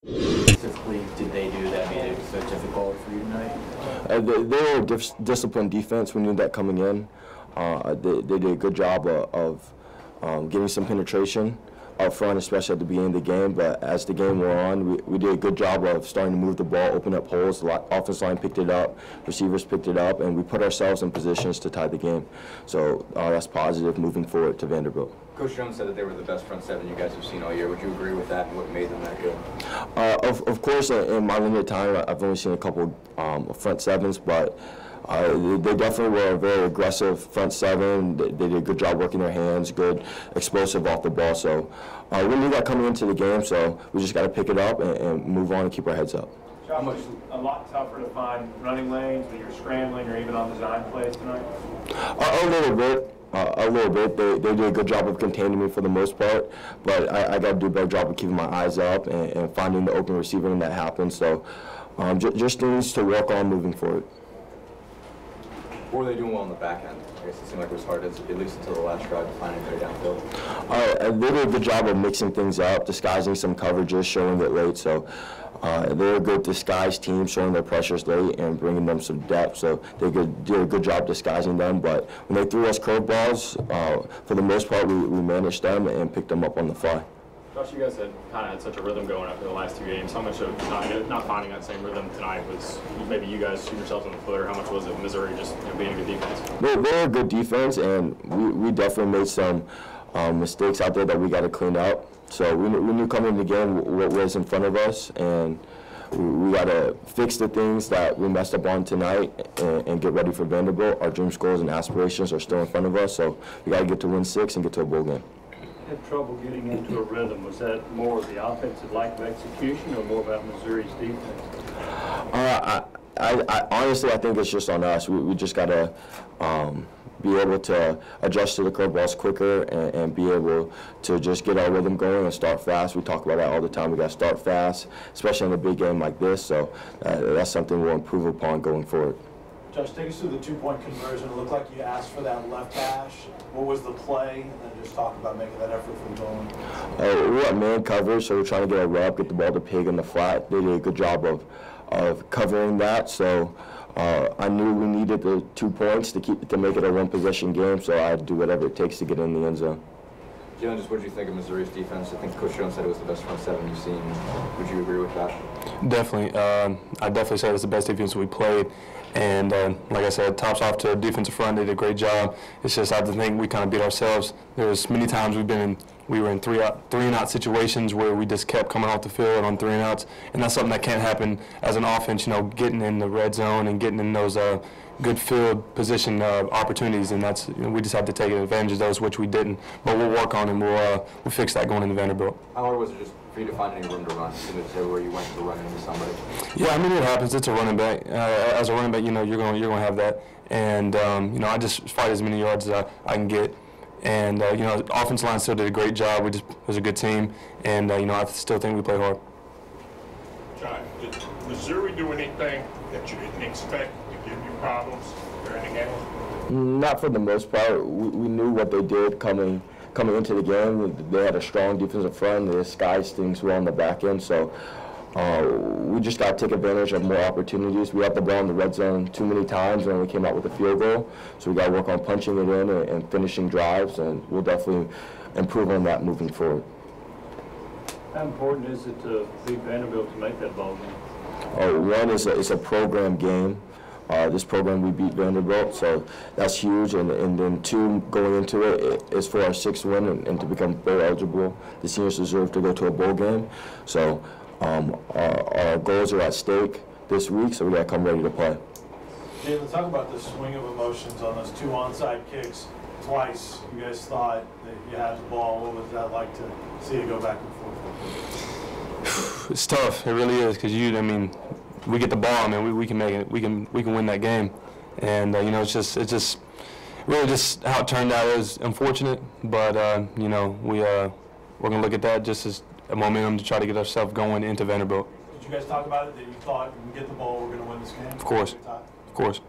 Specifically, did they do that made it so difficult for you tonight? They were a disciplined defense. We knew that coming in. They did a good job of getting some penetration up front, especially at the beginning of the game. But as the game wore on, we did a good job of starting to move the ball, open up holes. The offensive line picked it up, receivers picked it up, and we put ourselves in positions to tie the game. So that's positive moving forward to Vanderbilt. Coach Jones said that they were the best front seven you guys have seen all year. Would you agree with that, and what made them that good? Of course, in my limited time, I've only seen a couple front sevens, but they definitely were a very aggressive front seven. They did a good job working their hands, good explosive off the ball. So we knew that coming into the game, so we just got to pick it up and move on and keep our heads up. Josh, it's a lot tougher to find running lanes when you're scrambling or even on design plays tonight? A little bit. They did a good job of containing me for the most part, but I got to do a better job of keeping my eyes up and finding the open receiver when that happens. So just things to work on moving forward. What were they doing well on the back end? I guess it seemed like it was hard, at least until the last drive, to find anybody downfield. They did a good job of mixing things up, disguising some coverages, showing it late. So they're a good disguised team, showing their pressures late and bringing them some depth. So they did a good job disguising them. But when they threw us curveballs, for the most part, we managed them and picked them up on the fly. Josh, you guys had kind of had such a rhythm going after the last two games. How much of not finding that same rhythm tonight was maybe you guys shooting yourselves in the foot, or how much was it Missouri just being a good defense? They're a good defense, and we definitely made some mistakes out there that we got to clean up. So we knew coming into the game what was in front of us, and we got to fix the things that we messed up on tonight and get ready for Vanderbilt. Our dreams, goals, and aspirations are still in front of us, so we got to get to win 6 and get to a bowl game. Had trouble getting into a rhythm. Was that more of the offensive lack of execution or more about Missouri's defense? I honestly, I think it's just on us. We just got to be able to adjust to the curveballs quicker and be able to just get our rhythm going and start fast. We talk about that all the time. We got to start fast, especially in a big game like this. So that's something we'll improve upon going forward. Josh, take us through the two-point conversion. It looked like you asked for that left hash. What was the play? And then just talk about making that effort from going. We got man coverage, so we're trying to get a rep, get the ball to Pig in the flat. They did a good job of covering that. So I knew we needed the 2 points to make it a one-possession game, so I'd do whatever it takes to get in the end zone. Jalen, just what did you think of Missouri's defense? I think Coach Jones said it was the best front seven you've seen. Would you agree with that? Definitely. I definitely say it's the best defense we played. And like I said, tops off to defensive front. They did a great job. It's just I think we kind of beat ourselves. There's many times we were in three and out situations where we just kept coming off the field on 3 and outs, and that's something that can't happen as an offense. You know, getting in the red zone and getting in those good field position opportunities, and that's we just have to take advantage of those, which we didn't. But we'll work on it, and we'll fix that going into Vanderbilt. How hard was it just for you to find any room to run? Everywhere you went to run into somebody. Yeah, I mean it happens. It's a running back. As a running back, you know you're going to have that, and you know I just fight as many yards as I can get. And you know, the offensive line still did a great job. It was a good team, and you know I still think we played hard. John, did Missouri do anything that you didn't expect to give you problems during the game? Not for the most part. We knew what they did coming into the game. They had a strong defensive front. They disguised things well on the back end. So we just got to take advantage of more opportunities. We had the ball in the red zone too many times when we came out with a field goal. So we got to work on punching it in and finishing drives, and we'll definitely improve on that moving forward. How important is it to beat Vanderbilt to make that ball game? One is it's a program game. This program we beat Vanderbilt, so that's huge. And then 2, going into it is for our 6th win and to become bowl eligible. The seniors deserve to go to a bowl game. So our goals are at stake this week, so we got to come ready to play. Jalen, talk about the swing of emotions on those 2 onside kicks. Twice you guys thought that you had the ball. What was that like to see it go back and forth? It's tough. It really is, because I mean, we get the ball. I mean, we can make it. We can win that game, and you know, it's just really just how it turned out is unfortunate. But you know, we're gonna look at that just as a momentum to try to get ourselves going into Vanderbilt. Did you guys talk about it, that you thought we get the ball, we're gonna win this game? Of course.